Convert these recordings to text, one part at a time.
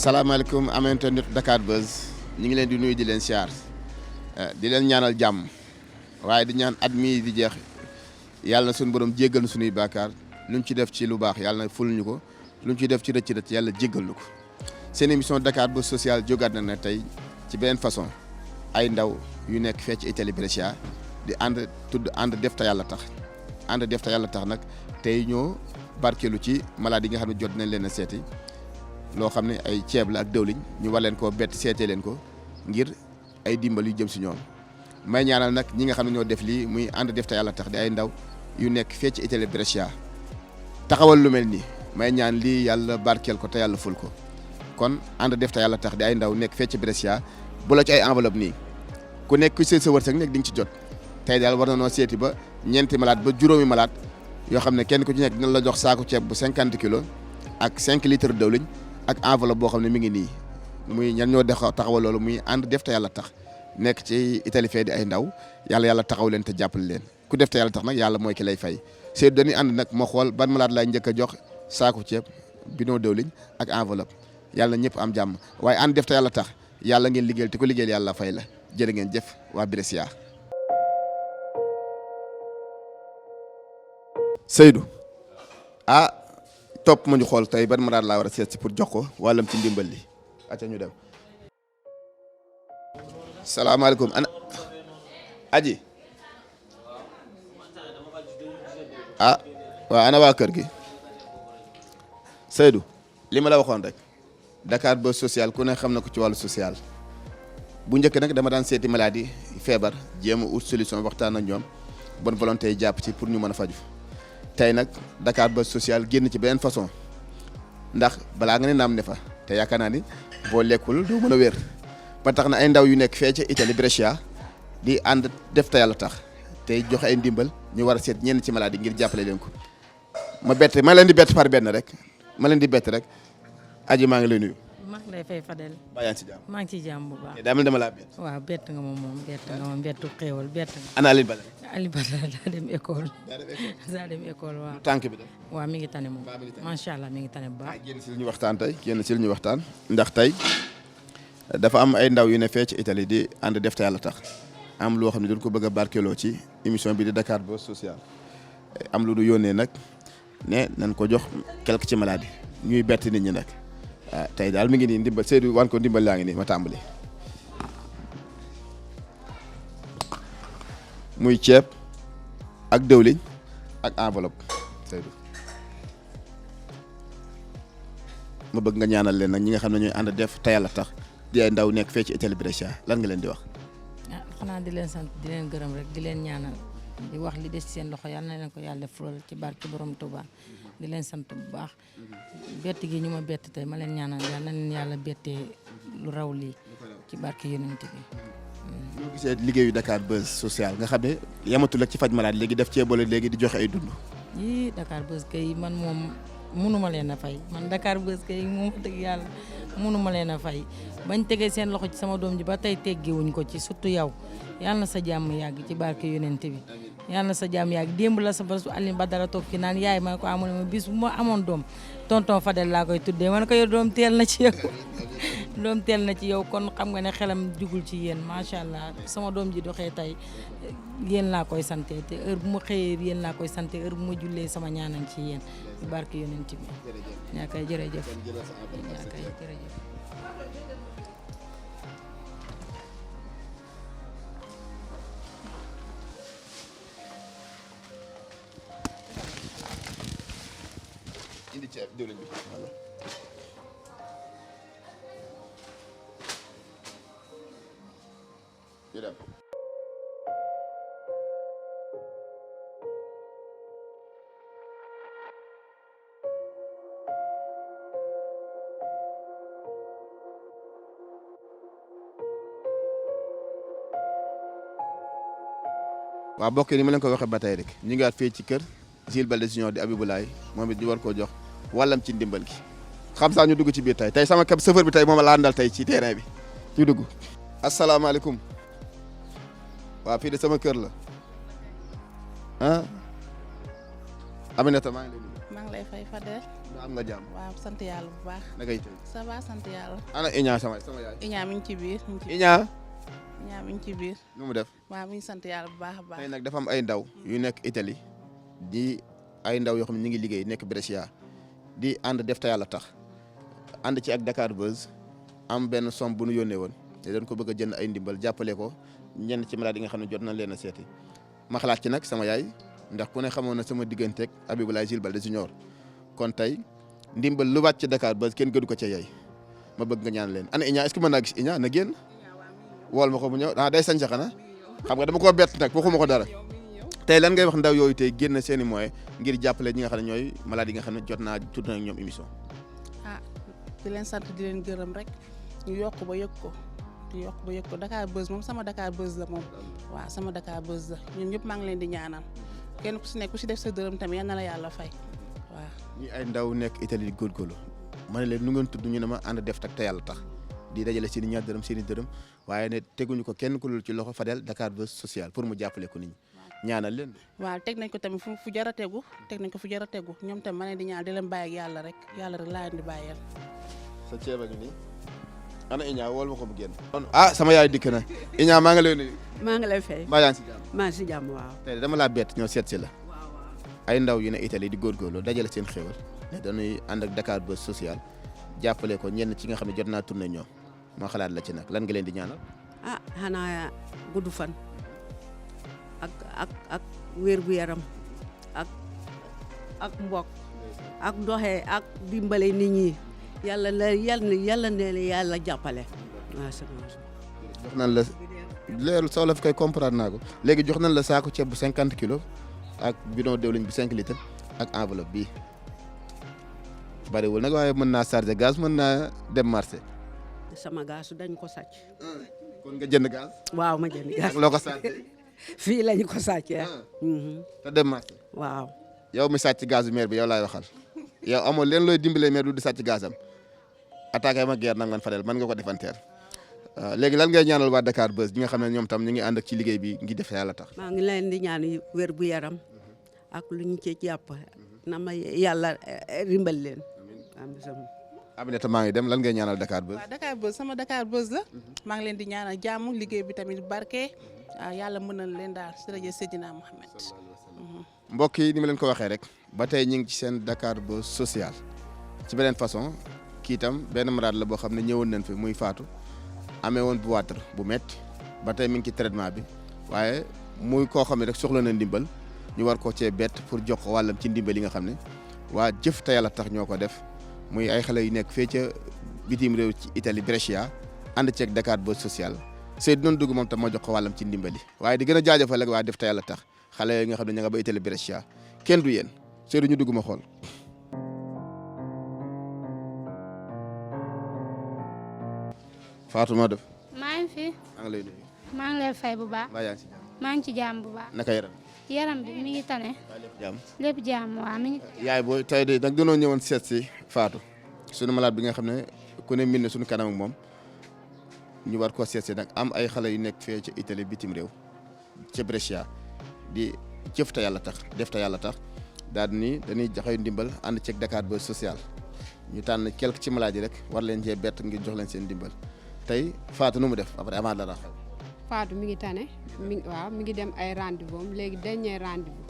salaamaaleykum am internet Dakar Buzz ñu ngi leen di nuyu di leen siyaar di leen ñaanal jàmm waaye di ñaan at mii di jeex yàlla na suñu borom jéggal na suñuy baakaar luñ ci def ci lu baax yàlla na ful ñu ko luñ ci def ci rëcc yàlla jéggal ñu ko seen émission Dakar Buzz social jógaat na tey ci beneen façon ay ndaw yu nekk fee ci Italie Brescia di ànd def te yàlla tax ànd def te yàlla tax nag tey ñoo barkeelu ci malade yi nga xam ne jot nañ leen a seeti loo xam ne ay ceeb la ak dëwliñ ñu war leen koo bett seetee leen ko ngir ay dimbal yu jëm si ñoom may ñaanal nag ñi nga xam ne ñoo def lii muy ànd def te yàlla tax di ay ndaw yu nekk fee ci Italie Brescia taxawal lu mel nii may ñaan lii yàlla barkeel ko te yàlla ful ko kon ànd def te yàlla tax di ay ndaw nekk fee ci Brescia bu la ci ay enveloppe nii ku nekk ku seet sa wërsëg nekk di nga ci jot tey daal war na noo seeti ba ñeenti malade ba juróomi malade yoo xam ne kenn ku ci nekk dina la jox saako ceeb bu 50 kilos ak 5 litres dëwliñ ak enveloppe boo xam ne mi ngi nii muy ñan ñoo taxawal loolu muy ànd def te yàlla tax nekk ci Italie fee di ay ndaw yàlla taxaw leen te jàppale leen ku def te yàlla tax nag yàlla mooy ki lay fay Seydou dañuy ànd nag moo xool ban malade laay njëkk a jox saako ceeb bidon dëwliñ ak enveloppe yàlla ñëpp am jàmm waaye ànd def te yàlla tax yàlla ngeen liggéeyal te ko liggéeyal yàlla fay la jërë ngeen jëf waa Brescia. Seydou topp ma ñu xool tey ban malade laa war a seet si pour jox ko wàllam ci ndimbal li acca ñu dem salaamaaleykum ana aji waaw ana waa kër gi Seydou li ma la waxoon rek Dakar Buzz social ku ne xam na ko ci wàllu social bu njëkk nag dama daan seeti maladie feebar jéem a ut solution waxtaan ak ñoom bonne volonté yi jàpp ci pour ñu mën a faju tey nag Dakar Buzz social génn ci beneen façon ndax balaa nga ne naam ne fa te yaakaar naa ni boo lekkul doo mën a wér ba tax na ay ndaw yu nekk fee ca Italie Brescia di ànd def te yàlla tax tey joxe ay ndimbal ñu war a seet ñenn ci maladie ngir jàppale leen ko ma leen di bett par benn rek aji maa ngi lay nuyu. maa ngi lay fay Fadel. baa yaa ngi ci jàmm. maa ngi ci jàmm bu baax. daa mel dama laa bett. waaw bett nga ma moom bettu xéewal bett nga. ana Aliou Bala. Aliou Bala daa dem école. daa dem école waaw. tànk bi de. waaw mi ngi tane moom. macha allah mi ngi tane bu baax. génn si li ñu waxtaan ndax tey dafa am ay ndaw yu ne fee ci Italie di ànd def te yàlla tax am loo xam ne dañ ko bëgg a barkeeloo ci émission bi di Dakar Buzz social am lu du yónnee nag ne nañ ko jox quelque ci maladie ñuy bett nit ñi nag. tey daal mi ngi nii ndimbal Seydou wan ko ndimbal laa ngi nii ma tàmbali muy ceeb ak dëwliñ ak enveloppe Seydou ma bëgg nga ñaanal leen nag ñi nga xam ne ñooy ànd def te yàlla tax di ay ndaw nekk fee ci Italie Brescia lan nga leen di wax. xanaa di leen sant di leen gërëm rek di leen ñaanal di wax li des ci seen loxo yàlla na leen ko yàlla def lool ci barke borom Touba di leen sant bu baax bett gi ñu ma bett tey ma leen ñaanal yàlla na leen yàlla bettee lu raw lii ci barke yonent bi. ñoo gisee liggéeyu Dakar Buzz social nga xam ne yamatul ak ci faj malade léegi def cee boole léegi di joxe ay dund. yii Dakar Buzz kay man moom mënuma leen a fay man Dakar Buzz kay moom dëgg yàlla mënuma leen a fay bañ tegee seen loxo ci sama doom ji ba tey teggiwuñ ko ci surtout yow yàlla na sa jàmm yàgg ci barke yonent bi. yàlla na sa jàmm yàgg démb la sa bés bu Alioune Badara toog fi naan yaay ma ko amoon ma bis bu ma amoon doom tonton Fadel laa koy tuddee man ko yow doom teel na ci yow kon xam nga ne xelam jugul ci yéen macha allah sama doom ji doxee tey yéen laa koy sante te heure bu ma xëyee yéen laa koy sante heure bu ma jullee sama ñaanan ci yéen ci barke yonent bi yaa koy jërëjëf yaa koy jërëjëf. indi ceeb diwlin bi ñu dem waaw bokk ni ma leen ko waxee ba tey rek ñu ngi waat fii ci kër Jules Baldé Junior di Abiboulaye moom it ñu war koo jox wàllam ci ndimbal gi xam saa ñu dugg ci biir tey sama cab chauffeur bi tey moom laa àndal tey ci terrain bi ñu dugg. asalaamaaleykum waaw fii de sama kër la Aminata maa ngi lay nuyu. maa ngi lay fay Fadel. am nga jàmm. waaw sant yàlla bu baax. na ngay tey. ça va sant yàlla. ana Iña sama yaay. Iñaa mi ngi ci biir. Iña. Iñaa mi ngi ci biir. nu mu def. waaw mi ngi sant yàlla bu baax a baax. tey nag dafa am ay ndaw yu nekk Italie di ay ndaw yoo xam ne ñu ngi liggéey nekk Brescia di ànd def te yàlla tax ànd ci ak Dakar Buzz am benn somme bu nu yónnee woon te doon ko bëgg a jënd ay ndimbal jàppale ko ñenn ci malade yi nga xam ne jot nañ leen a seeti ma xalaat ci nag sama yaay ndax ku ne xamoon na sama digganteeg Abiboulaye Jules Baldé Junior kon tey ndimbal lu wàcc ci Dakar Buzz kenn gëdu ko ca yaay ma bëgg nga ñaan leen ana Iña est-ce que mën naa gis Iña na génn wool ma ko mu ñëw day sañ xanaa xam nga dama koo bett nag waxuma ko dara tey lan ngay wax ndaw yooyu tey génn seen i moyens ngir jàppale ñi nga xam ne ñooy malade yi nga xam ne jot naa tudd na ak ñoom émission. di leen sant di leen gërëm rek ñu yokk ba yëg ko di yokk ba yëg ko Dakar Buzz moom sama Dakar Buzz la moom waaw sama Dakar Buzz la ñun ñëpp maa ngi leen di ñaanal kenn ku si nekk ku si def sa dërëm tamit yal na la yàlla fay waaw. ñi ay ndaw nekk Italie di góorgóorlu ma ne leen nu ngeen tudd ñu ne ma ànd def tak te yàlla tax di dajale seen i ñaar dërëm seen i dërëm waaye ne teguñu ko kenn ku lul ci loxo Fadel Dakar Buzz social pour mu jàppale ko nit ñi ñaanal leen. waaw teg nañ ko tamit fu jar a tegu teg nañ ko fu jar a tegu ñoom tamit ma leen di ñaan di leen bàyyi ak yàlla rek laa leen di bàyyeel. sa ceeb a ngi nii ana Iña wool ma ko mu génn. sama yaay dikk na Iña maa ngi lay nuyu. maa ngi lay fay. maa yaa ngi si jàmm. maa ngi si jàmm waaw. tey dama laa bett ñoo seet si la ay ndaw yu ne Italie di góorgóorlu dajale seen xéwal ne dañuy ànd ak Dakar Buzz social jàppale ko ñenn ci nga xam ne jot naa tourné ñoom moo xalaat la ci nag lan nga leen di ñaanal. xanaa gudd fan ak wér gu yaram ak mbokk ak doxee ak dimbale nit ñi yàlla ne yàlla jàppale. waaw jox nañ la leerul soo la fi koy comprendre naa ko léegi jox nañ la saako ceeb bu 50 kilos ak bidon diwlin bu 5 litres ak enveloppe bii bariwul nag waaye mën naa charger gaz mën naa dem marché. sama gaz dañ ko sàcc. kon nga jënd gaz. waaw ma jënd gaz. ak loo ko sàccee. fii lañu ko sàccee. te dem marché. waaw. yow mi sàcc gaz maire bi yow laay waxal yow amoo leen looy dimbalee maire du di sàcc gazam attaqué ma guerre nag man Fadel man nga ko defanteer léegi lan ngay ñaanal waa Dakar Buzz ñi nga xam ne ñoom tam ñu ngi ànd ak ci liggéey bi ngi def yàlla tax. maa ngi leen di ñaan wér bu yaram ak lu ñu ci jàpp na ma yàlla rimbal leen. Aminata maa ngi dem lan ngay ñaanal Dakar Buzz. waaw Dakar Buzz sama Dakar Buzz la maa ngi leen di ñaanal jàmm liggéey bi tamit barke yàlla mënal leen daal si rajo Seydina Mohamed. mbokk yi ni ma leen ko waxee rek ba tey ñu ngi ci seen Dakar Buzz social ci beneen façon kii itam benn malade la boo xam ne ñëwoon nañ fi muy Fatou amee woon boîte bu métti ba tey mi ngi ci traitement bi waaye muy koo xam ne rek soxla na ndimbal ñu war ko cee bett pour jox ko wàllam ci ndimbal yi nga xam ne waa jëf te yàlla tax ñoo ko def muy ay xale yu nekk fee ca bitim réew ci Italie Brescia ànd ceeg Dakar Buzz social Seydou doon dugg moom tam moo jox ko wàllam ci ndimbali waaye di gën a jaajëfal ak waa def te yàlla tax xale yooyu nga xam ne ña nga ba Italie Brescia kenn du yéen Seydou ñu dugg ma xool. Fatou moo def. maa ngi fi. maa ngi lay nuyu. maa ngi lay fay bu baax. mbaa yaa ngi si jàmm. maa ngi ci jàmm bu baax. naka yaram. yaram bi mi ngi tane. lépp jàmm. lépp jàmm waaw mi ngi. yaay booy tey de nag dañoo ñëwoon seet si Fatou sunu malade bi nga xam ne ku ne min ne sunu kanam ak moom ñu war koo seet si nag am ay xale yu nekk fee ca Italie bitim réew ca Brescia di jëf te yàlla tax def te yàlla tax daal di ni dañuy joxe ndimbal ànd ceeg Dakar Buzz social ñu tànn quelque ci malade yi rek war leen cee bett ngir jox leen seen ndimbal tey Fatou nu mu def après avant dara xew. Fatou mi ngi tane mi ngi dem ay rendez-vous am léegi dernier rendez-vous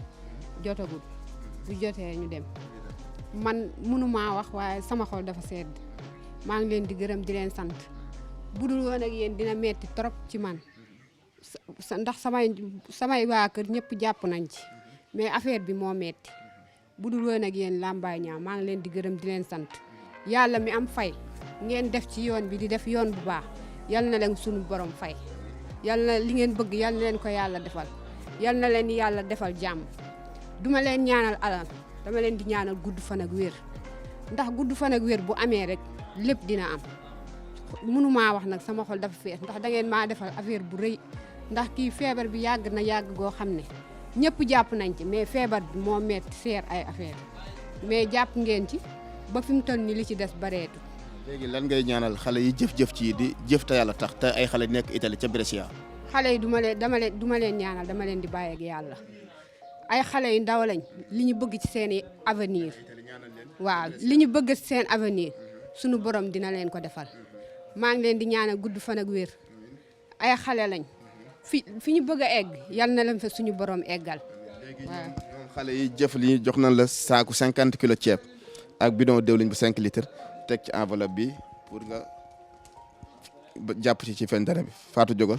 jotagul bu jotee ñu dem man mënumaa wax waaye sama xol dafa sedd maa ngi leen di gërëm di leen sant bu dul woon ak yéen dina metti trop ci man ndax samay waa kër ñëpp jàpp nañ ci mais affaire bi moo metti bu dul woon ak yéen làmbaay ñaaw maa ngi leen di gërëm di leen sant yàlla mi am fay ngeen def ci yoon bi di def yoon bu baax yal na leen sunu borom fay yal na li ngeen bëgg yal na leen ko yàlla defal yal na leen yàlla defal jàmm duma leen ñaanal alal dama leen di ñaanal gudd fan ak wér ndax gudd fan ak wér bu amee rek lépp dina am mënumaa wax nag sama xol dafa fees ndax da ngeen maa defal affaire bu rëy ndax kii feebar bi yàgg na yàgg goo xam ne ñëpp jàpp nañ ci mais feebar bi moo metti seer ay affaire mais jàpp ngeen ci ba fi mu toll ni li ci des bareetu léegi lan ngay ñaanal xale yi jëf-jëf ci di jëf te yàlla tax te ay xale nekk Italie ca Brescia. xale yi du ma leen ñaanal dama leen di bàyyi ak yàlla ay xale yu ndaw lañ li ñu bëgg ci seen avenir waaw li ñu bëgg ci seen avenir sunu borom dina leen ko defal maa ngi leen di ñaanal gudd fan ak wér ay xale lañ fi ñu bëgg a egg yal na leen fa suñu borom eggal waaw. ñoom xale yi jëf li jox nañ la saaku 50 kilos ceeb ak bidon diwlin bu 5 litres teg ci enveloppe bi pour nga jàpp ci fen dara bi Fatou jógal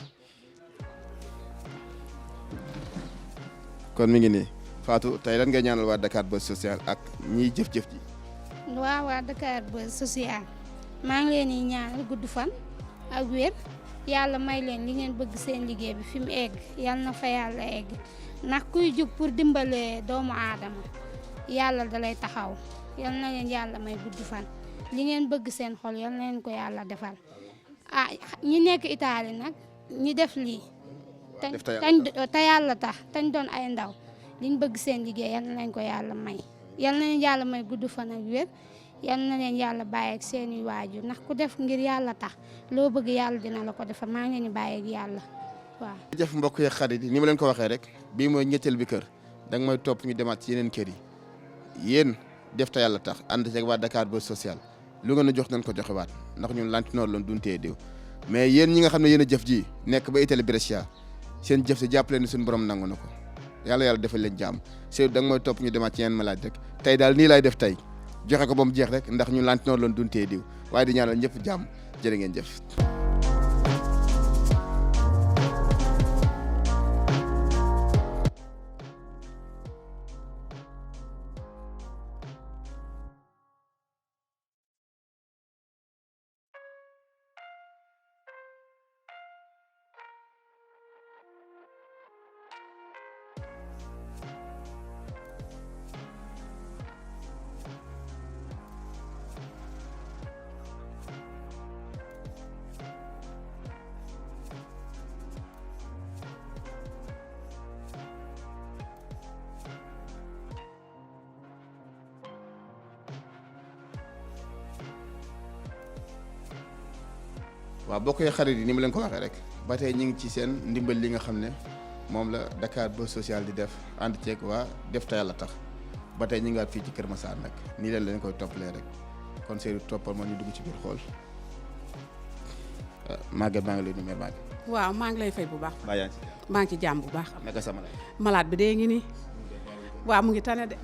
kon mi ngi nii Fatou tey lan ngay ñaanal waa Dakar Buzz Social ak ñiy jëf-jëf ji. waaw waa Dakar Buzz Social maa ngi leen di ñaanal gudd fan ak wér yàlla may leen li ngeen bëgg seen liggéey bi fi mu egg yàlla na fa yàlla egg ndax kuy jóg pour dimbale doomu aadama yàlla da lay taxaw yal na leen yàlla may gudd fan li ngeen bëgg seen xol yal na leen ko yàlla defal ah ñi nekk Italie nag ñi def lii te yàlla tax tañ doon ay ndaw liñ bëgg seen liggéey yal na leen ko yàlla may yal na leen yàlla may gudd fan ak wér yal na leen yàlla bàyyi ak seeni waajur ndax ku def ngir yàlla tax loo bëgg yàlla dina la ko defal maa ngi leen di bàyyi ak yàlla waaw. jëf mbokk yi xarit yi ni ma leen ko waxee rek bii mooy ñetteel bi kër danga may topp ñu demaat ci yeneen kër yi yéen def te yàlla tax ànd ceeg waa Dakar Buzz Social lu ngeen a jox nañ ko joxewaat ndax ñun lantinoor loon duntee diw mais yéen ñi nga xam ne yéen a jëf ji nekk ba Italie Brescia seen jëf si jàppale ni suñu borom nangu na ko yàlla defal leen jàmm Seydou da nga may topp ñu demaat ci yeneen malade rek tey daal nii lay def tey joxe ko ba mu jeex rek ndax ñun lantinoor loon duntee diw waaye di ñaanal ñëpp jàmm jërë ngeen jëf. waaw bokk yi xarit yi ni ma leen ko waxee rek ba tey ñu ngi ci seen ndimbal li nga xam ne moom la Dakar Buzz Social di def ànd ceeg waa def te yàlla tax ba tey ñu ngi waat fii ci Kër Massar nag nii leen koy toppalee rek kon Seydou toppal ma ñu dugg ci biir xool Maguette maa ngi lay nuyu Maguette. waaw maa ngi lay fay bu baax. mbaa yaa ngi ci maa ngi ci jàmm bu baax. naka sa malade. malade bi dee ngi nii. waaw mu ngi tane de.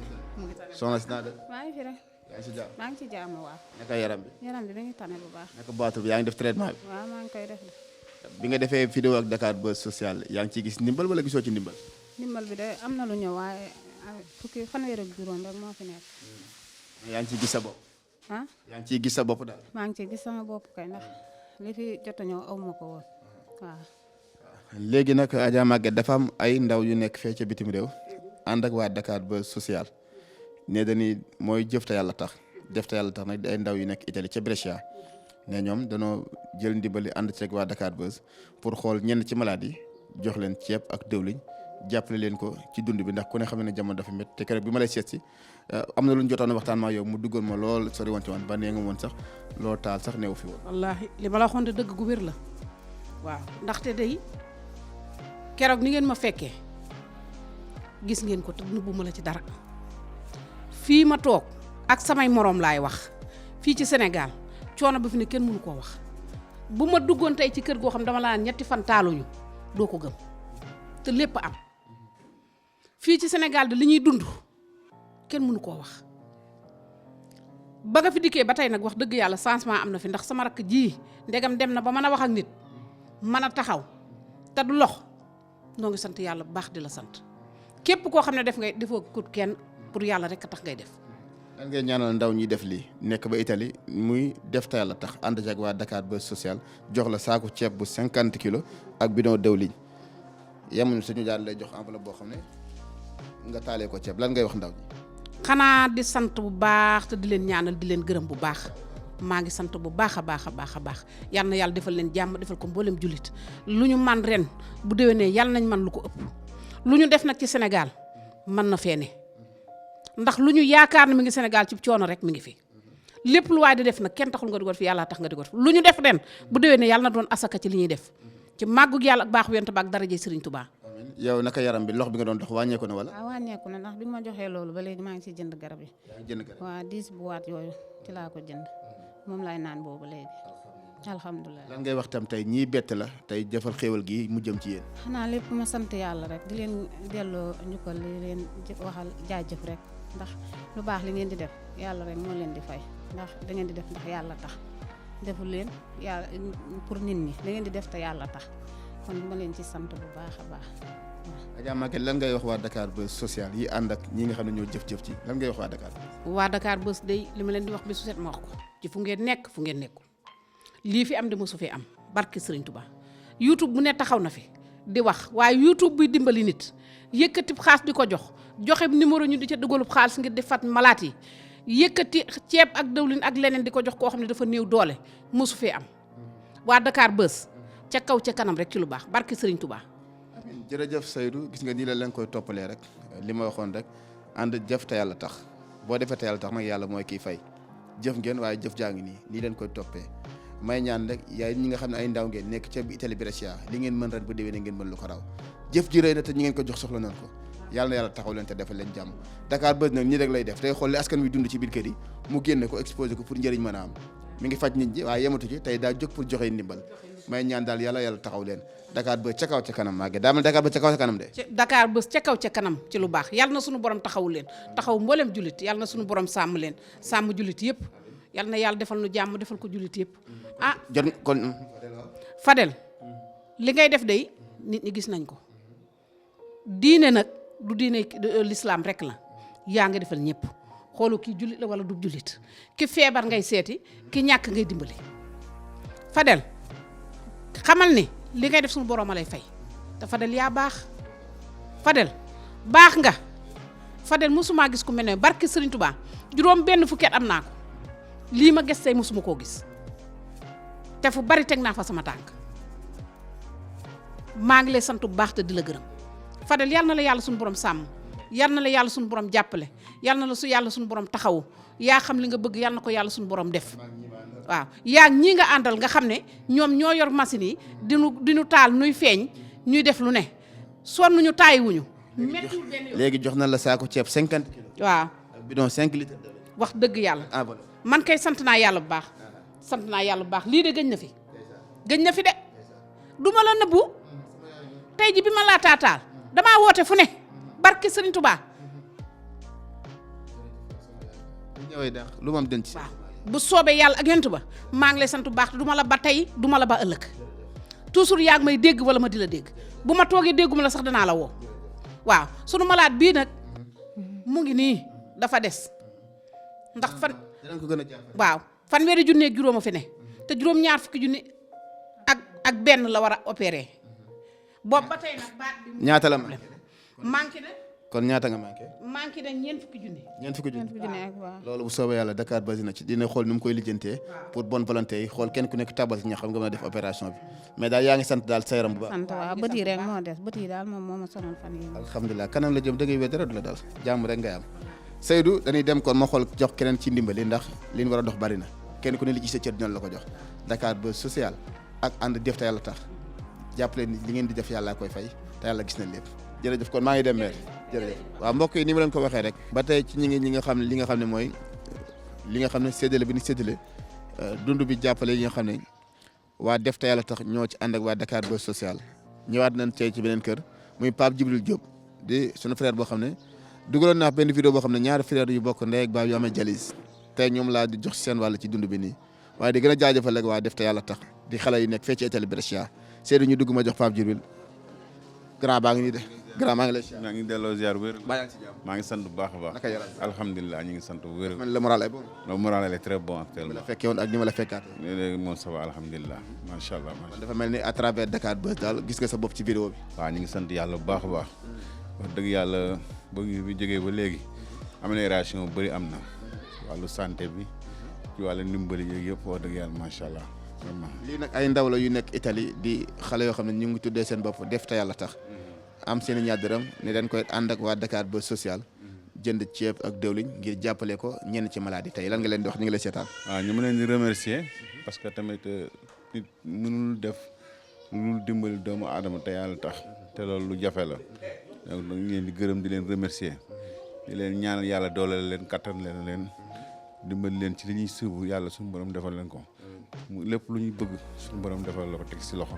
soxna si naa de. maa ngi fi rek. yaa ngi si jàmm. maa ngi ci jàmm waaw. naka yaram bi. yaram bi dañuy tane bu baax. naka baatu bi yaa ngi def traitement bi. waaw maa ngi koy def de. bi nga defee vidéo ak Dakar Buzz Social yaa ngi ciy gis ndimbal wala gisoo ci ndimbal. ndimbal bi de am na lu ñëw waaye fukki fanweer ak juróom rek moo fi nekk. yaa ngi ciy gis sa bopp. ah yaa ngi ciy gis sa bopp daal. maa ngi ciy gis sama bopp kay ndax li fi jot a ñëw aw ma ko woon waaw. léegi nag Adja Maguette dafa am ay ndaw yu nekk fee ca bitim réew ànd ak waa Dakar Buzz Social ne dañuy mooy jëf te yàlla tax def te yàlla tax nag ay ndaw yu nekk Italie ca Brescia ne ñoom danoo jël ndimbali ànd ceeg waa Dakar Buzz pour xool ñenn ci malade yi jox leen ceeb ak dëwliñ jàppale leen ko ci dund bi ndax ku ne xam ne jamono dafa métti te keroog bi ma lay seet si am na lu ñu jotoon waxtaan maa yow mu duggoon ma lool sori woon ci woon ba nee nga woon sax loo taal sax neew fi woon. wallaahi li ma la waxoon de dëgg gu wér la waaw ndaxte day keroog ni ngeen ma fekkee gis ngeen ko te nëbbu ma la ci dara fii ma toog ak samay moroom laay wax fii ci Sénégal coono ba fi ne kenn mënu koo wax bu ma duggoon tey ci kër goo xam dama la naan ñetti fan taaluñu doo ko gëm te lépp am fii ci Sénégal de li ñuy dund kenn mënu koo wax ba nga fi dikkee ba tey nag wax dëgg yàlla changement am na fi ndax sama rakk ji ndegam dem na ba mën a wax ak nit mën a taxaw te du lox noo ngi sant yàlla bu baax di la sant képp koo xam ne defoo kut kenn pour yàlla rek a tax ngay def. lan ngay ñaanal ndaw ñi def lii nekk ba Italie muy def te yàlla tax ànd ak waa Dakar Buzz Social jox la saaku ceeb bu 50 kilos ak bidon dëwliñ yemuñu suñu daal lay jox enveloppe boo xam ne nga taalee ko ceeb lan ngay wax ndaw ñi. xanaa di sant bu baax te di leen ñaanal di leen gërëm bu baax maa ngi sant bu baax a baax a baax a baax yal na yàlla defal leen jàmm defal ko mboolem jullit lu ñu man ren bu déwénee yal nañ man lu ko ëpp lu ñu def nag ci Sénégal mën na fee ne ndax lu ñu yaakaar ne mi ngi Sénégal ci coono rek mi ngi fi lépp lu waay di def nag kenn taxul nga di ko def yàlla tax nga di ko def lu ñu def ren bu déwénee yàlla na doon asaka ci li ñuy def ci màggug yàlla ak baaxu yonent ba ak daraje Serigne Touba yow naka yaram bi lox bi nga doon dox wàññeeku na wala. waaw wàññeeku na ndax bi ma joxee loolu ba léegi maa ngi si jënd garab yi. yaa ngi jënd garab waaw 10 boîte yooyu ci laa ko jënd moom laay naan boobu léegi alhamdulilah. lan ngay wax tam tey ñii bett la tey jëfal xéewal gi mu jëm ci yéen. xanaa lépp ma sant yàlla rek di leen delloo njukkal li leen waxal jaajëf rek ndax lu baax li ngeen di def yàlla rek moo leen di fay ndax da ngeen di def ndax yàlla tax deful leen yàlla pour nit ñi da ngeen di def te yàlla tax kon ma leen ci sant bu baax a baax. Adja Maguette lan ngay wax waa Dakar Buzz social yi ànd ak ñi nga xam ne ñoo jëf-jëf ci lan ngay wax waa Dakar. waa Dakar Buzz day li ma leen di wax bi su set ma wax ko ci fu ngeen nekk fu ngeen nekkul lii fi am de mosu fi am barke Serigne Touba YouTube bu ne taxaw na fi di wax waaye YouTube buy dimbali nit yëkkati xaalis di ko joxe numéro ñu di ca dugalub xaalis ngir di fat malaat yi yëkkati ceeb ak dawlin ak leneen di ko jox koo xam ne dafa néew doole mosu fee am waa Dakar Buzz ca kaw ca kanam rek ci lu baax barke Serigne Touba. jërëjëf Seydou gis nga nii la leen koy toppalee rek li ma waxoon rek ànd jëf te yàlla tax boo defee te yàlla tax nag yàlla mooy kiy fay jëf ngeen waaye jëf jaa ngi nii leen koy toppee may ñaan rek yaay ñi nga xam ne ay ndaw ngeen nekk ca Italie Brescia li ngeen mën ren bu déwénee ngeen mën lu ko raw jëf ji rëy na te ñi ngeen ko jox soxla nañ ko yàlla na yàlla taxaw leen te defal leen jàmm Dakar Buzz nag nii rek lay def tey xool li askan wi dund ci biir kër yi mu génne ko exposé ko pour njëriñ mën a am mi ngi faj nit ñi waaye yematu ci tey daa jóg pour joxe ndimbal may ñaan daal yàlla taxaw leen Dakar Buzz ca kaw ca kanam maa ngi daa mel Dakar Buzz ca kaw ca kanam de. Dakar Buzz ca kaw ca kanam ci lu baax yàlla na suñu borom taxawu leen taxaw mboolem jullit yàlla na suñu borom sàmm leen sàmm jullit yëpp yàlla na yàlla defal nu jàmm defal ko jullit yëpp ah. jot kon. Fadel li ngay def day nit ñi gis nañ ko diine nag du diine l'islam rek la yaa ngi defal ñëpp xoolu kii jullit la wala du jullit ki feebar ngay seeti ki ñàkk ngay dimbali Fadel xamal ni li ngay def suñu borom a lay fay te Fadel yaa baax Fadel baax nga Fadel mosuma gis ku mel ne barke Serigne Touba juróom benn fukki at am naa ko lii ma gis tey mosuma koo gis te fu bari teg naa fa sama tànk maa ngi lay sant bu baax te di la gërëm Fadel yal na la yàlla suñu borom sàmm yal na la yàlla suñu borom jàppale yal na la yàlla suñu borom taxawu yaa xam li nga bëgg yal na ko yàlla suñu borom def waaw yaa ñii nga àndal nga xam ne ñoom ñoo yor machine yi dinu taal nuy feeñ ñuy def lu ne sonnuñu taayiwuñu. léegi jox na la saako ceeb 50 kilos. waaw ak bidon 5 litres. wax dëgg yàlla. man kay sant naa yàlla bu baax. sant naa yàlla bu baax lii de gëj na fi. gëj na fi de du ma la nëbbu tey ji bi ma laa taataal damaa woote fu ne barke Serigne Touba. lu ma am denc. waaw bu soobee yàlla ak yonent ba maa ngi lay sant bu baax du ma la ba tey du ma la ba ëllëg toujours yaa ngi may dégg wala ma di la dégg bu ma toogee dégguma la sax danaa la woo waaw sunu malaat bii nag mu ngi nii dafa des ndax fan. dinañ ko gën a jàppale. waaw fanweeri junni ak juróom a fi ne te juróom-ñaar fukki junni ak benn la war a opéré boobu ba tey nag baat bi. ñaata la manqué na. kon ñaata nga manqué na ñeent fukki junni. ñeent fukki junni waaw. loolu bu soobee yàlla Dakar Buzz na ci dina xool ni mu koy lijjantee pour bonne volonté yi xool kenn ku nekk tabal si ñax xam nga mën a def opération bi mais daal yaa ngi sant daal sa yaram bu baax. sant waaw bët yi rek moo des bët yi daal moom moo ma sonal fan yi. alhamdulilah kanam la jëm da ngay wéy dara du la daal jàmm rek ngay am Seydou dañuy dem kon ma xool jox keneen ci ndimbali ndax li ñu war a dox bari na kenn ku ne li ci sa cër dina la ko jox Dakar Buzz social ak ànd def te yàlla tax jàppale ni li ngeen di def yàlla koy fay te yàlla gis na lépp jërëjëf kon maa ngi dem meer jërëjëf waaw mbokk yi ni ma leen ko waxee rek ba tey ci ñi nga xam ne li nga xam ne mooy li nga xam ne séddale bi ni séddale dund bi jàppale yi nga xam ne waa def te yàlla tax ñoo ci ànd ak waa Dakar Buzz social ñëwaat nañ tey ci beneen kër muy Pape Djibril Diop di sunu frère boo xam ne dugaloon naa benn vidéo boo xam ne ñaari frère yu bokk ndey ak baay yu amee jalis tey ñoom laa di jox seen wàll ci dund bi nii waaye di gën a jaajëfal rek waa def te yàlla tax di xale yu nekk fee ci Italie Brescia Seydou ñu dugg ma jox Pape Djibril grand baa ngi nii de grand maa ngi lay maa ngi delloo ziar wér. maa ngi ci jàmm maa ngi sant bu baax a baax. naka yaram alhamdulilah ñu ngi sant bu wér. man le moral est bon. le moral est très bon ni actuellement. ma la fekkee woon ak ni ma la fekkaat. léegi moom ça va alhamdulilah macha allah. man dafa mel ni à travers Dakar Buzz daal gis nga sa bopp ci vidéo bi. waaw ñu ngi sant yàlla bu baax a baax. wax dëgg yàlla ba ñu fi jógee ba léegi amélioration bu bëri am na wàllu santé bi ci wàllu ndimbali yooyu yëpp wax dëgg yàlla macha allah vraiment. lii nag ay ndaw la yu nekk Italie di xale yoo xam ne ñu ngi tuddee seen bopp def te yàlla tax am seen i ñaar dërëm ne dañ koy ànd ak waa Dakar Buzz social jënd ceeb ak dëwliñ ngir jàppale ko ñenn ci maladie tey lan nga leen di wax ñu ngi lay seetaan. waaw ñu ma leen di remercier parce que tamit nit mënul def lu dimbali doomu aadama te yàlla tax te loolu lu jafe la donc ñu leen di gërëm di leen remercier di leen ñaanal yàlla dooleel leen kattan leen dimbali leen ci li ñuy suubu yàlla suñu borom defal leen ko lépp lu ñuy bëgg suñu borom defal la ko teg si loxo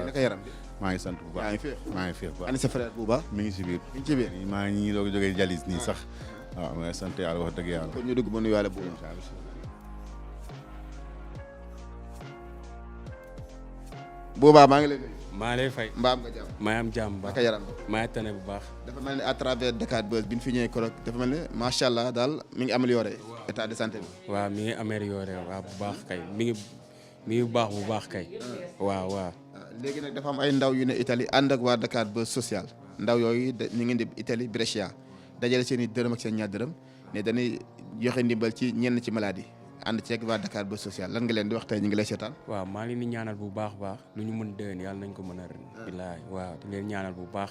naka yaram maa ngi sant bu baax maa ngi féex bu baax ani sa frère Bouba mi ngi si biir mi ngi ci biir maa ngi doog a jógee jalis nii sax waaw maa ngi sant yàlla wax dëgg yàlla kon ñu dugg ba nuyuwaale Bouba Bouba maa ngi lay nuyu maa lay fay mbaam nga jàmm maa am jàmm baax naka yaram maa tane bu baax dafa mel ni à travers Dakar Buzz bi ñu fi ñëwee korok dafa mel ni macha allah daal mi ngi amélioré état de santé bi waaw mi ngi amélioré waaw bu baax kay mi ngi baax bu baax kay waaw léegi nag dafa am ay ndaw yu ne Italie ànd ak waa Dakar Buzz social ndaw yooyu ñu ngi di Italie Brescia dajale seen i dërëm ak seen ñaar dërëm ne dañuy joxe ndimbal ci ñenn ci maladie ànd ceeg waa Dakar Buzz social lan nga leen di wax tey ñu ngi lay seetaan waaw maa ngi leen di ñaanal bu baax lu ñu mën déwén yàlla nañ ko mën a ren bilaay waaw di leen ñaanal bu baax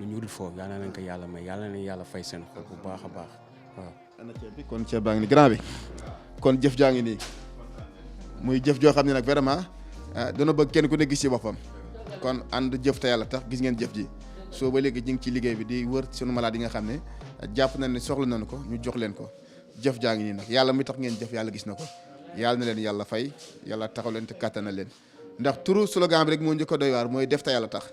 lu ñu dul foofu yàlla nañ ko yàlla may yàlla nañ yàlla fay seen xol bu baax a baax waaw ana ceeb bi kon ceeb baa ngi ni grand bi kon jëf jaa ngi nii muy jëf joo xam ne nag vraiment dana bëgg kenn ku ne gis ci boppam kon ànd jëf te yàlla tax gis ngeen jëf ji soo ba léegi ñu ngi ci liggéey bi di wër sunu malade yi nga xam ne jàpp nañ ne soxla nañu ko ñu jox leen ko jëf jaa ngi nii nag yàlla mi tax ngeen jëf yàlla gis na ko yàlla na leen yàlla fay yàlla taxaw leen te kàttanal leen ndax turu slogan bi rek moo njëkk a doy waar mooy def te yàlla tax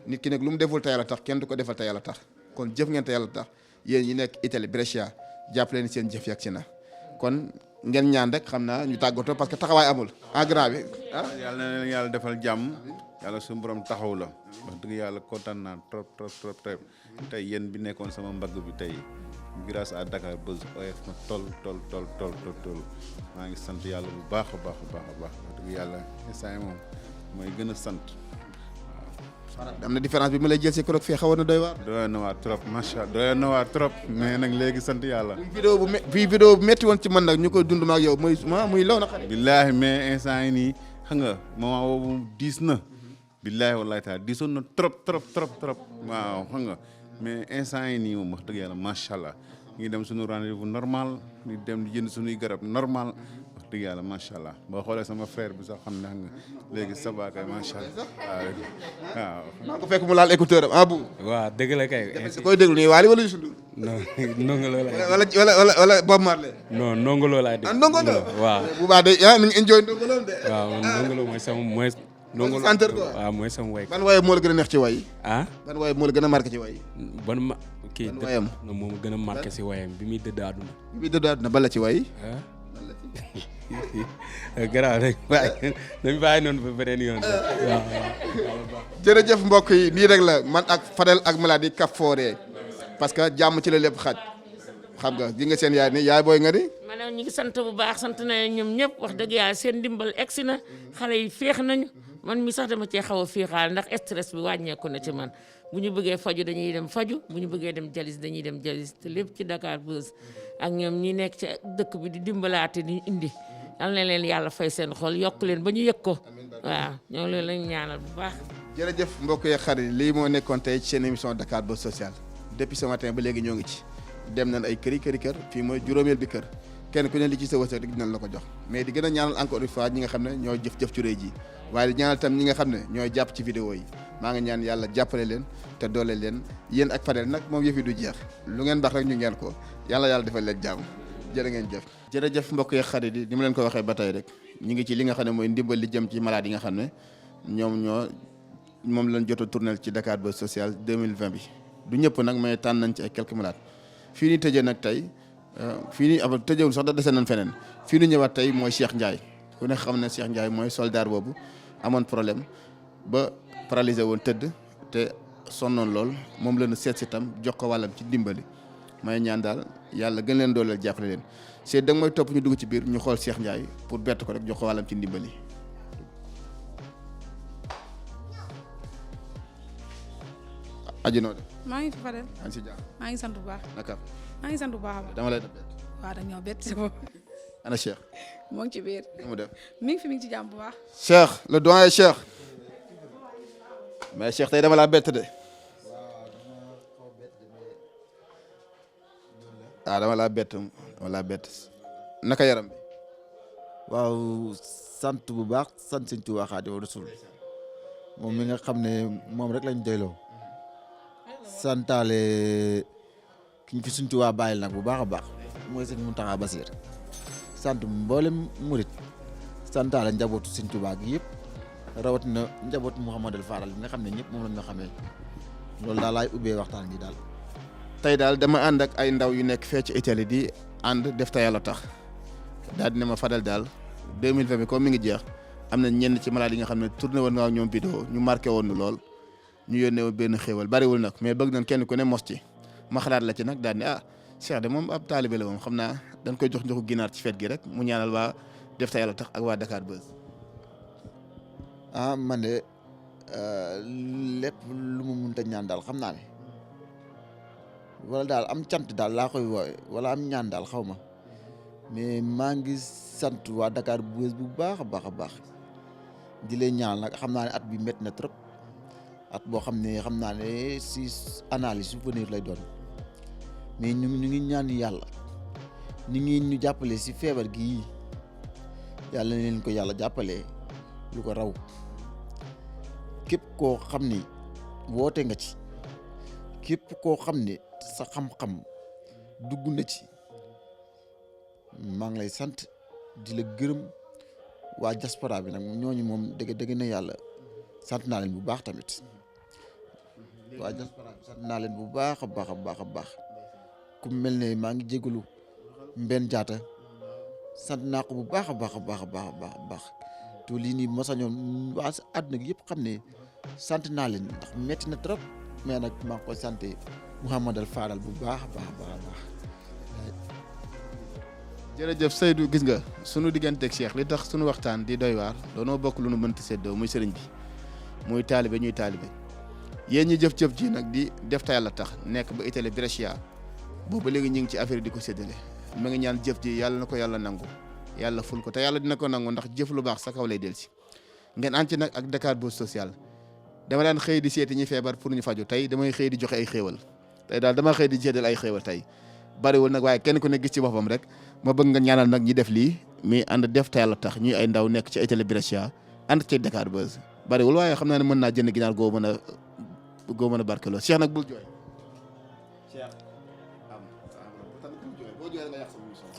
nit ki nag lu mu deful te yàlla tax kenn du ko defal te yàlla tax kon jëf ngeen te yàlla tax yéen ñi nekk Italie Brescia jàpp leen seen jëf yàgg si na kon ngeen ñaan rek xam naa ñu tàggatoo parce que taxawaay amul en grand bi yàlla na leen yàlla defal jàmm yàlla suñu borom taxaw la wax dëgg yàlla kontaan naa trop tey yéen bi nekkoon sama mbagg bi tey grâce à Dakar Buzz oyof na toll maa ngi sant yàlla bu baax a baax wax dëgg yàlla instant yi moom mooy gën a sant waaw. am na différence bi ma lay jël si keroog fii xawoon na doy waar. doy na waar trop macha allah doy na waar trop mais nag léegi sant yàlla. vidéo bu métti woon ci man nag ñu koy dund ma ak yow muy law na xarit. billaahi mais instant yi nii xam nga moment boobu diis na. billaahi wallaahi taala diisoon na trop waaw xam nga mais instant yi nii moom wax dëgg yàlla macha allah ñu ngi dem suñu rendez-vous normal ñu dem di jënd suñuy garab normal wax dëgg yàlla macha allah boo xoolee sama frère bi sax xam ne xam nga léegi ça va kay macha allah waaw. maa ko fekk mu laal écouteur am bu. waaw dëgg la kay. koy déglu nii Waly wala Youssou Ndour. non ndongo loolu wala Bob Marley. non ndongo loolu laay dégg. ndongo loolu waaw. bu baax de ni nga enjoy ndongo loolu de. waaw ndongo loolu mooy sama mooy. ndongo centre quoi waaw mooy sama way. ban waay moo la gën a neex ci way. ban waay moo la gën a marqué ci way. ban ma kii ban wayam moom gën a marqué si wayam bi muy dëdd àdduna. bi muy dëdd àdduna bala ci way. garaaw rek waaye dañu bàyyi noonu ba beneen yoon waaw. jërëjëf mbokk yi nii rek la man ak Fadel ak Maladie kaf fooree parce que jàmm ci la lépp xaj xam nga gi nga seen yaay ni yaay booy nga di. maanaam ñu ngi sant bu baax sant na ñoom ñëpp wax dëgg yàlla seen ndimbal egsi na xale yi féex nañu man mi sax dama cee xaw a féexaal ndax stress bi wàññeeku na ci man bu ñu bëggee faju dañuy dem faju bu ñu bëggee dem jalis dañuy dem jalis te lépp ci Dakar Buzz ak ñoom ñi nekk ci dëkk bi di dimbalaate di indi yal na leen yàlla fay seen xol yokk leen ba ñu yëg ko waaw ñoo leen lañ ñaanal bu baax. jërëjëf mbokk yi xarit lii moo nekkoon tey ci seen émission Dakar Buzz social depuis ce matin ba léegi ñoo ngi ci dem nañ ay kër fii mooy juróomeel bi kër kenn ku ne li ci sa wërsëg rek dinañ la ko jox mais di gën a ñaanal encore une fois ñi nga xam ne ñooy jëf ci réy ji waaye di ñaanal tam ñi nga xam ne ñooy jàpp ci vidéo yi maa ngi ñaan yàlla jàppale leen te doole leen yéen ak Fadel nag moom yëf yi du jeex lu ngeen baax rek ñu ngeen ko yàlla defal leen jàmm jërë ngeen jëf jërëjëf mbokk yi xarit yi ni ma leen ko waxee ba tey rek ñu ngi ci li nga xam ne mooy ndimbal li jëm ci malade yi nga xam ne moom lañ jot a tournel ci Dakar Buzz social 2020 bi du ñëpp nag mais tànn nañ ci ay quelques malades fii ni tëjee nag tey fii nii ab tëjewul sax da dese nañ feneen fii nu ñëwaat tey mooy Cheikh Ndiaye ku ne xam ne Cheikh Ndiaye mooy soldat boobu amoon problème ba paralysé woon tëdd te sonnoon lool moom la ñu seet si tam jox ko wàllam ci dimbali may ñaan daal yàlla gën leen dooleel jàppale leen c'est da nga mooy topp ñu dugg ci biir ñu xool Cheikh Ndiaye pour bett ko rek jox ko wàllam ci ndimbali. aji noo de. maa ngi fi Fadel. maa ngi si jàmm. maa ngi sant bu baax. naka. maa ngi sant bu baax. dama lay def bett. waaw dañoo bett si moom. ana Cheikh. moo ngi ci biir. mu def. mi ngi fi mi ngi ci jàmm bu baax. Cheikh le doyen Cheikh. mais Cheikh tey dama laa bett de. dama laa bett naka yaram bi. waaw sant bu baax sant Sëñ Tuubaa Xaadimu Rasuul moom mi nga xam ne moom rek lañ doyloo santaale ki ñu fi suñ Tuubaa bàyyil nag bu baax a baax mooy sëñ Muntaxa Basiir sant mboolem murit santaale njabootu sëñ Tuubaa gi yëpp rawatina njabootu Mouhamadou Faral bi nga xam ne ñëpp moom lañ ñu xamee loolu daal laay ubbee waxtaan gi daal. tey daal dama ànd ak ay ndaw yu nekk fee ci Italie di ànd def te yàlla tax daal dina ma Fadel daal 2020 bi comme mi ngi jeex am na ñenn ci malade yi nga xam ne tourné woon nga ak ñoom vidéo ñu marqué woon nu lool ñu yónnee woon benn xéewal bariwul nag mais bëgg nañ kenn ku ne mos ci ma xalaat la ci nag daal ne Cheikh de moom ab taalibe la moom xam naa dañ koy jox njoxu ginaar ci fête gi rek mu ñaanal waa def te yàlla tax ak waa Dakar Buzz. man de lépp lu mu mënta ñaan daal xam naa ne wala daal am cant daal laa koy woowe wala am ñaan daal xaw ma mais maa ngi sant waa Dakar Buzz bu baax a baax a baax di leen ñaan nag xam naa ne at bi métti na trop at boo xam naa ne si analyse souvenir lay doon mais ñu ngi ñaan yàlla ni ngi ñu jàppale si feebar gi yàlla na leen ko yàlla jàppale lu ko raw képp koo xam ni woote nga ci képp koo xam ne sa xam-xam dugg na ci maa ngi lay sant di la gërëm waa diaspora bi nag ñooñu moom dëgg na yàlla sant naa leen bu baax tamit waa diaspora bi sant naa leen bu baax a baax a baax a baax ku mel ne maa ngi jégalu Mbène Diatta sant naa ko bu baax a baax a baax a baax a baax te lii nii ma sañoon waa àdduna gi yëpp xam ne sant naa leen ndax metti na trop mais nag maa ngi koy sant Mouhamadou Faral bu baax a baax a baax a baax. jërëjëf Seydou gis nga sunu digganteeg Cheikh li tax sunu waxtaan di doy waar doonoo bokk lu nu mënti séddoo muy sëriñ bi muy taalibe ñuy taalibe yéen ñi jëf-jëf ji nag di def te yàlla tax nekk ba Italie Brescia boobu léegi ñu ngi ci affaire di ko séddale ma ngi ñaan jëf ji yàlla na ko yàlla nangu yàlla ful ko te yàlla dina ko nangu ndax jëf lu baax sa kaw lay del si ngeen ànd ci nag ak Dakar Buzz social dama daan xëy di seeti ñi feebar pour ñu faju tey damay xëy di joxe ay xéewal tey daal dama xëy di seetal ay xéewal tey bariwul nag waaye kenn ku ne gis ci boppam rek ma bëgg nga ñaanal nag ñi def lii mi ànd def te yàlla tax ñuy ay ndaw nekk ci Italie Brescia ànd ci Dakar Buzz bariwul waaye xam naa ne mën naa jënd ginaar goo mën a barkeloo Cheikh nag bul jooy Cheikh boo jooy nga yàq sama émission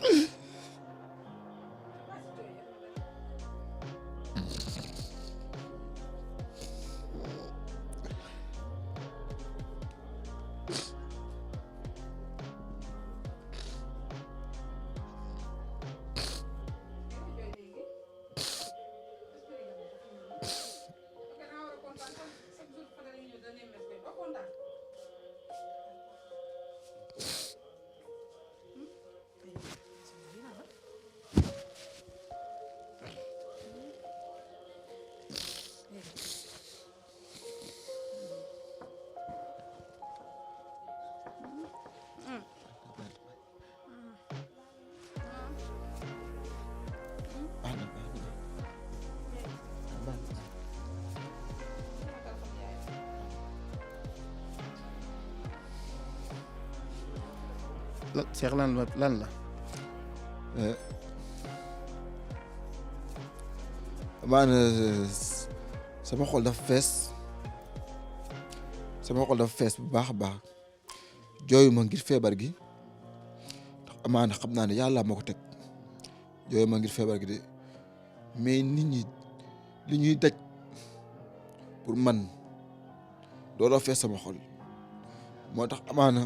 Cheikh lan la maanaam sama xol dafa fees bu baax a baax jooyu ma ngir feebar gi ndax amaana xam naa ne yàlla moo ko teg jooyu ma ngir feebar gi de mais nit ñi li ñuy daj pour man looloo fees sama xol moo tax amaana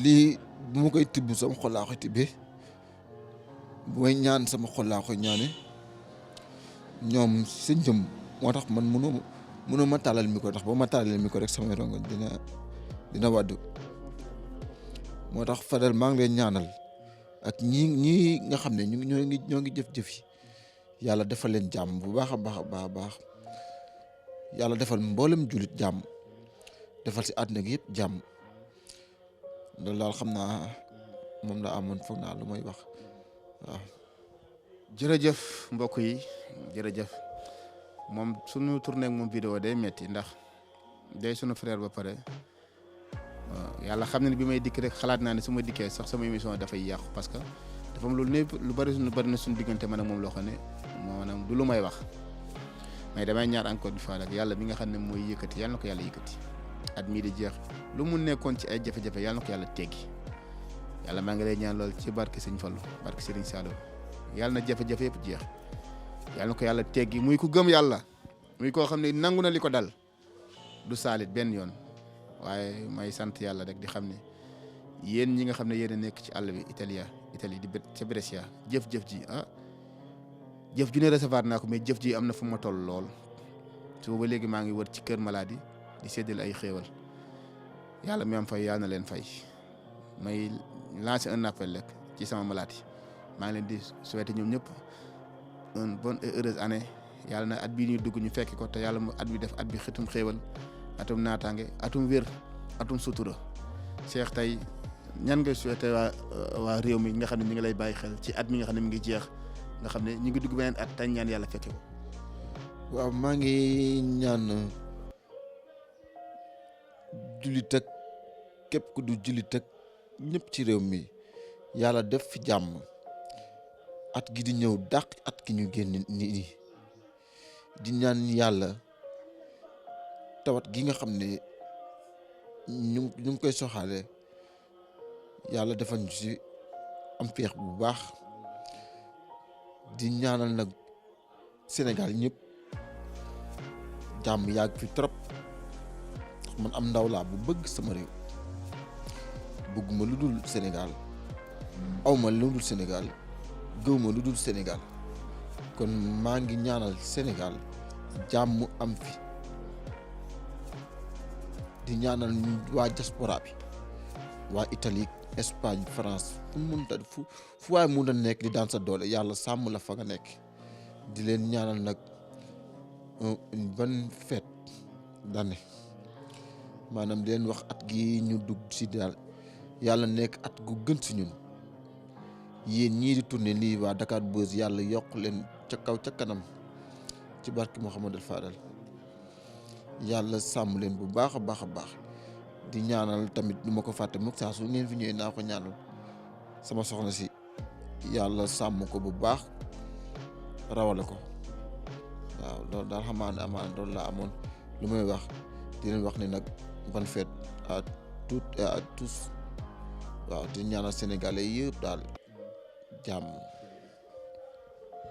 lii bu ma koy tibb sama xol laa koy tibbee bu may ñaan sama xol laa koy ñaane ñoom seen jëm moo tax man mënoo ma tàllal micro ndax boo ma tàllalee micro rek samay rongo dina wàddu moo tax Fadel maa ngi leen ñaanal ak ñii nga xam ne ñoo ngi jëf-jëf yi yàlla defal leen jàmm bu baax a baax a baax a baax yàlla defal mboolem jullit jàmm defal si àdduna gi yëpp jàmm loolu daal xam naa moom la amoon foog naa lu may wax waaw. jërëjëf mbokk yi jërëjëf moom sunu tournée ak moom vidéo day metti ndax day sunu frère ba pare yàlla xam na ne bi may dikk rek xalaat naa ne su ma dikkee sax sama émission dafay yàqu parce que dafa am lu bari na suñu diggante man ak moom loo xam ne maanaam du lu may wax mais damay ñaan encore une fois rek yàlla mi nga xam ne mooy yëkkati yàlla na ko yàlla yëkkati at mii di jeex lu mu nekkoon ci ay jafe-jafe yàlla na ko yàlla teggi yàlla maa ngi lay ñaan lool ci barke Sëñ Fallu barke Sëriñ Saliou yàlla na jafe-jafe yëpp jeex yàlla na ko yàlla teggi muy ku gëm yàlla muy koo xam ne nangu na li ko dal du saalit benn yoon waaye may sant yàlla rek di xam ne yéen ñi nga xam ne yéen a nekk ci àll bi Italie di ca Brescia jëf-jëf ji jëf ju ne recevoir naa ko mais jëf ji am na fu ma toll lool suba ba léegi maa ngi wër ci kër maladie di séddale ay xéewal yàlla mi am fay yàlla na leen fay may lancer un appel rek ci sama malade yi maa ngi leen di souhaiter ñoom ñëpp une bonne et heureuse année yàlla na at bii ñuy dugg ñu fekki ko te yàlla mu at bi def at bi xëtum xéewal atum naataange atum wér atum sutura Cheikh tey ñan nga souhaiter waa réew mi nga xam ne ñu ngi lay bàyyi xel ci at mi nga xam ne mi ngi jeex nga xam ne ñu ngi dugg beneen at tañ ñaan yàlla fekke ko. waaw maa ngi ñaan jullit ak képp ku du jullit ak ñëpp ci réew mi yàlla def fi jàmm at gi di ñëw dàq at ki ñu génn nii di ñaan yàlla tawat gi nga xam ne ñu ngi koy soxaale yàlla defal ñu ci am feex bu baax di ñaanal nag Sénégal ñëpp jàmm yàgg fi trop man am ndaw laa bu bëgg sama réew bëgguma lu dul Sénégal awma lu dul Sénégal gëwma lu dul Sénégal kon maa ngi ñaanal Sénégal jàmm am fi di ñaanal waa diaspora bi waa Italie Espagne France fu waaye mun a nekk di daan sa doole yàlla sàmm la fa nga nekk di leen ñaanal nag une bonne fête d'année maanaam di leen wax at gi ñu dugg si daal yàlla nekk at gu gën si ñun yéen ñii di tourné lii waa Dakar Buzz yàlla yokk leen ca kaw ca kanam ci barki Mouhamadou Fadal yàlla sàmm leen bu baax a baax a baax di ñaanal tamit du ma ko fàtte mukk saa su ngeen fi ñëwee naa ko ñaanal sama soxna si yàlla sàmm ko bu baax rawale ko waaw loolu daal xamaa ne amaan loolu laa amoon lu may wax di leen wax ne nag bonne fête à toutes et à tous waaw di ñaanal sénégalais yëpp daal jàmm.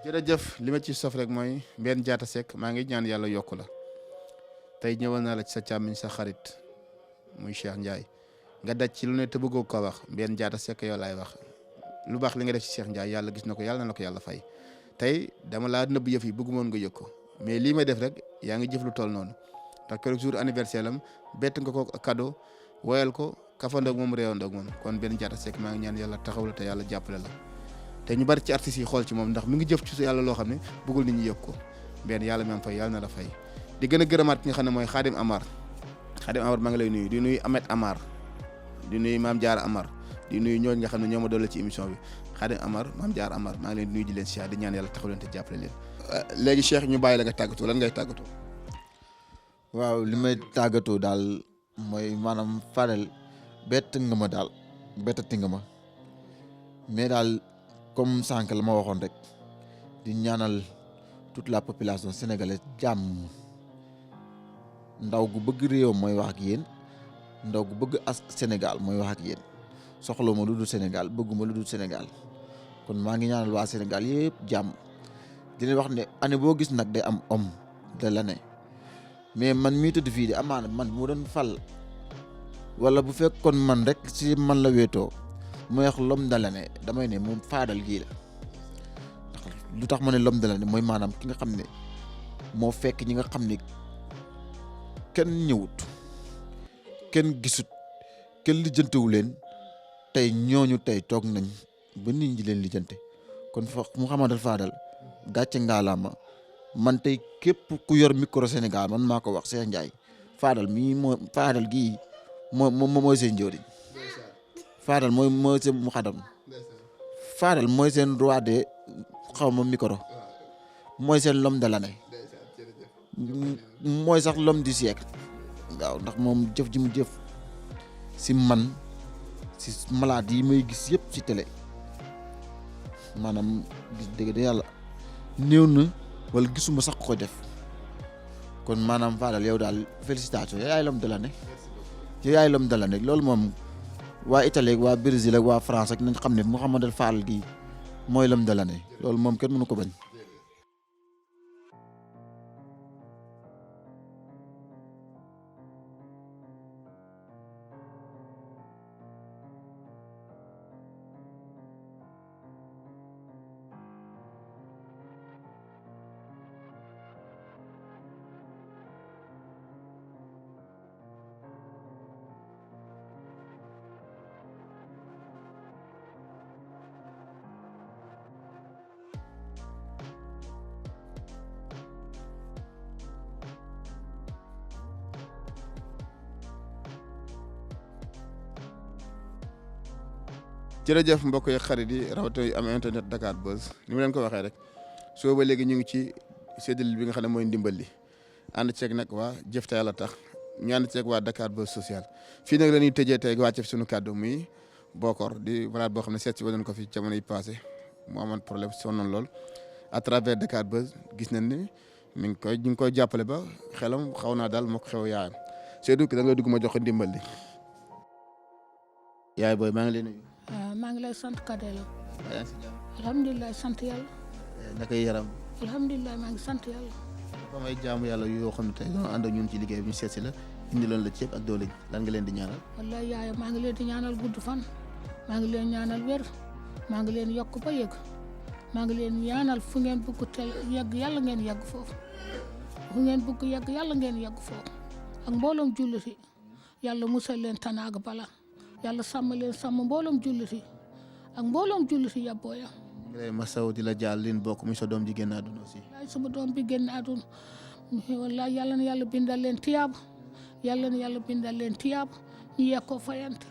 jërëjëf li ma ci sof rek mooy Mbène Diatta Seck maa ngi ñaan yàlla yokku la tey ñëwal naa la ci sa càmmiñ sa xarit muy Cheikh Ndiaye nga daj ci lu ne te bëggoo ko wax Mbène Diatta Seck yow laay wax lu baax li nga def ci Cheikh Ndiaye yàlla gis na ko yàlla na la ko yàlla fay tey dama laa nëbb yëf yi bëggumoon nga yëg ko mais lii may def rek yaa ngi jëf lu toll noonu ndax keroog jour anniversaire am bett nga ko cadeau woyal ko kafandoog moom réewandoog moom kon Mbène Diatta Seck maa ngi ñaan yàlla taxaw la te yàlla jàppale la te ñu bari ci artistes yi xool ci moom ndax mi ngi jëf ci yàlla loo xam ne bëggul nit ñi yëg ko Mbène yàlla mi am fay yàlla na la fay di gën a gërëmaat ki nga xam ne mooy Khadim Amar maa ngi lay nuyu di nuyu Ahmed Amar di nuyu Mame Diarra Amar di nuyu ñooñu nga xam ne ñoo ma doole ci émission bi Khadim Amar Mame Diarra Amar maa ngi leen di nuyu di leen siyaar di ñaan yàlla taxaw leen te jàppale leen. léegi Cheikh ñu bàyyi la nga tàggatoo lan ngay tàggatoo. waaw li may tàggatoo daal mooy maanaam Fadel bett nga ma daal bettati nga ma mais daal comme sànq la ma waxoon rek di ñaanal toute la population sénégalaise jàmm. ndaw gu bëgg réew mooy wax ak yéen ndaw gu bëgg Sénégal mooy wax ak yéen soxla ma lu dul Sénégal bëgguma lu dul Sénégal kon maa ngi ñaanal waa Sénégal yëpp jàmm di leen wax ne année boo gis nag day am homme de l'année mais man mii tëdd fii di amaana man bu ma doon fal wala bu fekkoon man rek si man la wéetoo mooy wax l'homme de l'année damay ne moom Fadal gii la ndax lu tax ma ne l'homme de l'année mooy maanaam ki nga xam ne moo fekk ñi nga xam ne kenn ñëwut kenn gisut kenn lijjantewu leen tey ñooñu tey toog nañ ba nit ñi leen lijjante kon fa Mouhamadou Fadal gàcce ngaalaama man tey képp ku yor micro Sénégal man maa ko wax Cheikh Ndiaye Fadal mii moo Fadal gii mooy seen njóoriñ Fadal mooy seen muxadam Fadal mooy seen roi de xaw ma micro mooy seen l'homme de l'année mooy sax l'homme du siècle waaw ndax moom jëf ji mu jëf si man si malade yi may gis yëpp ci télé maanaam gis dëgg de yàlla néew na wala gisuma sax ko def kon maanaam Fadal yow daal félicitations yow yaay l'homme de l'année yow yaay l'homme de l'année loolu moom waa Italie ak waa Brésil ak waa France ak nañ xam ne Mouhamadou Fadal gi mooy l'homme de l'année loolu moom kenn mënu ko bañ. jërëjëf mbokk yi xarit yi rawatina yu am internet Dakar Buzz ni mu leen ko waxee rek soo ba léegi ñu ngi ci séddale bi nga xam ne mooy ndimbal li ànd ceeg nag waa jëf te yàlla tax ñu ànd ceeg waa Dakar Buzz social fii nag la ñuy tëjee tey wàcce fi suñu kàddu muy Bokor di malade boo xam ne seet si woon ko fi jamono yi passé mu amoon problème sonnoon lool à travers Dakar Buzz gis nañ ni ñu ngi koy jàppale ba xelam xaw naa daal moo ko xew yaayam Seydou da nga dugg ma jox ko ndimbal li yaay booy maa ngi lay nuyu. maa ngi lay sant Kadelo. alhamdulilah sant yàlla. naka yaram. alhamdulilah maa ngi sant yàlla. dafa may jaamu yàlla yoo xam ne tey dañoo ànd ak ñun ci liggéey bi ñu seet si la indi loon la ceeb ak doole lan nga leen di ñaanal. wallaay yaay maa ngi leen di ñaanal gudd fan maa ngi leen ñaanal wér maa ngi leen yokk ba yëg maa ngi leen ñaanal fu ngeen bëgg tel yegg yàlla ngeen yegg foofu fu ngeen bëgg yegg yàlla ngeen yegg foofu ak mbooloom julliti yàlla musal leen tanaag bala yàlla sàmm leen sàmm mbooloom julliti ak mbooloom julliti yabbooya. ngi lay masaw di la jaal leen bokk muy sa doom ji génn àdduna aussi. wallaay sama doom bi génn àdduna wallaay yàlla na yàlla bindal leen tiyaab yàlla na yàlla bindal leen tiyaab ñu yegg ko fayante.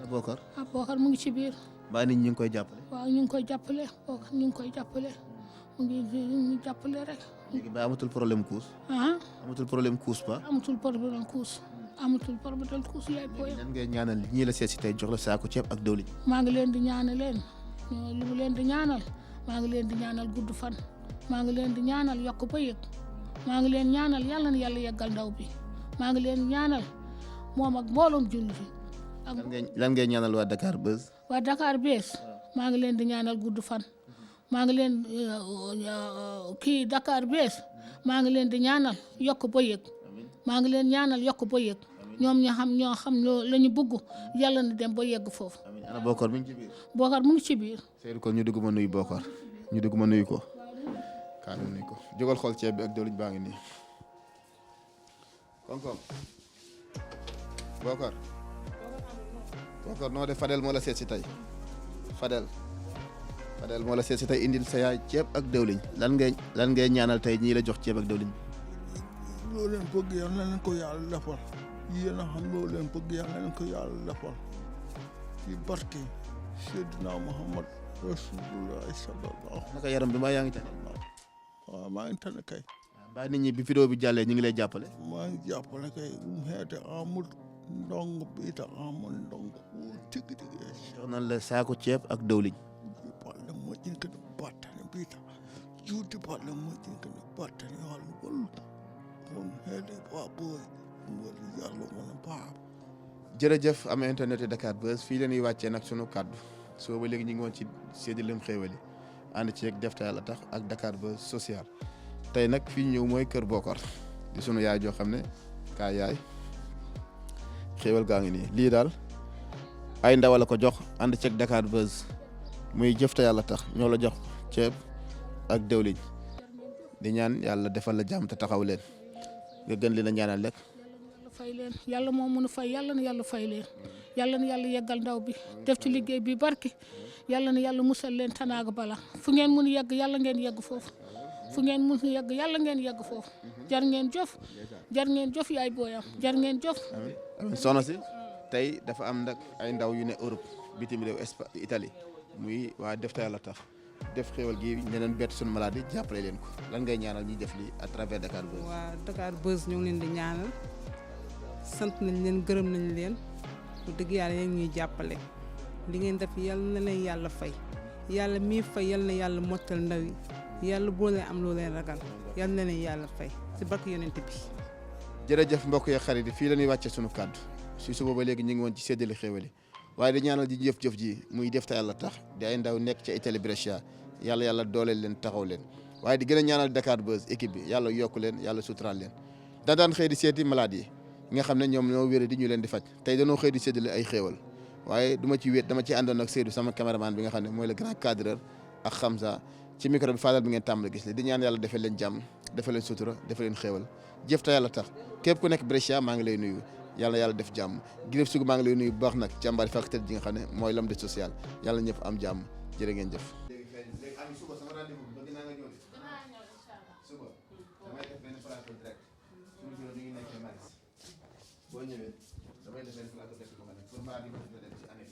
Bokar. Bokar mu ngi ci biir. mbaa nit ñi ñu ngi koy jàppale. waaw ñu ngi koy jàppale Bokar ñu ngi koy jàppale mu ngi jàppale rek. léegi ba amatul problème kuus. amatul problème kuus ba. amatul problème kuus. amatul problème kuus yaay booy. lan ngay ñaanal ñii la seet si tey jox la saako ceeb ak diwlin. maa ngi leen di ñaanal leen li mu leen di ñaanal maa ngi leen di ñaanal gudd fan maa ngi leen di ñaanal yokk ba yëg maa ngi leen ñaanal yàlla na yàlla yeggal ndaw bi maa ngi leen ñaanal moom ak mbooloom jullit ak lan ngay ñaanal waa Dakar Buzz. waa Dakar Buzz maa ngi leen di ñaanal gudd fan maa ngi leen kii Dakar Buzz maa ngi leen di ñaanal yokk ba yëg maa ngi leen ñaanal yokk ba yëg ñoom ñoo xam la ñu bëgg yàlla na dem ba yegg foofu. ana Bokar mu ngi ci biir. Bokar mu ngi ci biir. Seydou kon ñu dugg ma nuyu Bokar ñu dugg ma nuyu ko kaa ma nuyu ko jógal xool ceeb bi ak diwlin baa ngi nii kon Bokar noo def Fadel moo la seet si tey Fadel moo la seet si tey indil sa yaay ceeb ak diwlin lan ngay ñaanal tey ñii la jox ceeb ak diwlin. loo leen bëgg yal na leen ko yàlla defal yéen a xam loo leen bëgg yal na leen ko yàlla defal ci barke Seydina Muhammad Rasulullah sallallahu. naka yaram bi maa yaa ngi tane. waaw maa ngi tane kay. mbaa nit ñi bi vidéo bi jàllee ñu ngi lay jàppale. maa ngi jàppale kay xeete amul ndong biita amul ndong tigi jox nañ la saako ceeb ak diwlin. palle moƴƴinkene battane biita juuti palle moƴƴinkene battane hallu gollu on heede baboy woni yàlla mona baab. jërëjëf am internet Dakar Buzz fii la ñuy wàccee nag sunu kàddu soo ba léegi ñu ngi woon ci séddaleem xéewali ànd ci ak def te yàlla tax ak Dakar Buzz social tey nag fii ñëw mooy kër Bokar di sunu yaay joo xam ne kaa yaay xéewal gaa ngi nii lii daal ay ndaw la ko jox ànd ci ak Dakar Buzz muy jëf te yàlla tax ñoo la jox ceeb ak diwlin di ñaan yàlla defal la jàmm te taxaw leen nga gën leen a ñaanal rek. fay leen yàlla moo mën a fay yàlla na yàlla fay leen yàlla na yàlla yeggal ndaw bi def ci liggéey bi barke yàlla na yàlla musal leen tanaaga bala fu ngeen mun yegg yàlla ngeen yegg foofu fu ngeen mun yegg yàlla ngeen yegg foofu jar ngeen jëf yaay booyam jar ngeen jëf. amiin soxna si tey dafa am nag ay ndaw yu ne Europe bitim réew Espagne Italie muy waa def te yàlla tax def xéwal gi ñeneen bett suñu maladie jàppale leen ko lan ngay ñaanal ñuy def lii à travers Dakar Buzz. waa Dakar Buzz ñu ngi leen di ñaanal sant nañ leen gërëm nañ leen bu dëgg yàlla yéen ñuy jàppale li ngeen def yal na leen yàlla fay yàlla mii fay yal na yàlla mottal ndaw yi yàlla boo leen am loo leen ragal yal na leen yàlla fay ci barke yonent bi. jërëjëf mbokk yi xarit yi fii la ñuy wàcce sunu kàddu si suba ba léegi ñu ngi woon ci séddale xéwal yi waaye di ñaanal di jëf-jëf ji muy def te yàlla tax di ay ndaw nekk ca Italie Brescia yàlla dooleel leen taxaw leen waaye di gën a ñaanal Dakar Buzz équipe bi yàlla yokk leen yàlla suturaal leen daan xëy di seeti malade yi nga xam ne ñoom ñoo wéré di ñu leen di faj tey dañoo xëy di séddale ay xéewal waaye du ma ci wéet dama ci àndoon ak Seydou sama caméraman bi nga xam ne mooy le grand cadreur ak Hamza ci micro bi Fadal bi ngeen tàmbali gis li di ñaan yàlla defal leen jàmm defal leen sutura defal leen xéewal jëf te yàlla tax képp ku nekk Brescia maa ngi lay nuyu yàlla def jàmm Girif Sougou maa ngi lay nuyu bu baax nag jàmbaari facteur ji nga xam ne mooy l'homme de social yàlla ñëpp am jàmm jërë ngeen jëf boo ñëwee damay def benn plateau teg ko ma nag pour malade yi ma def ci année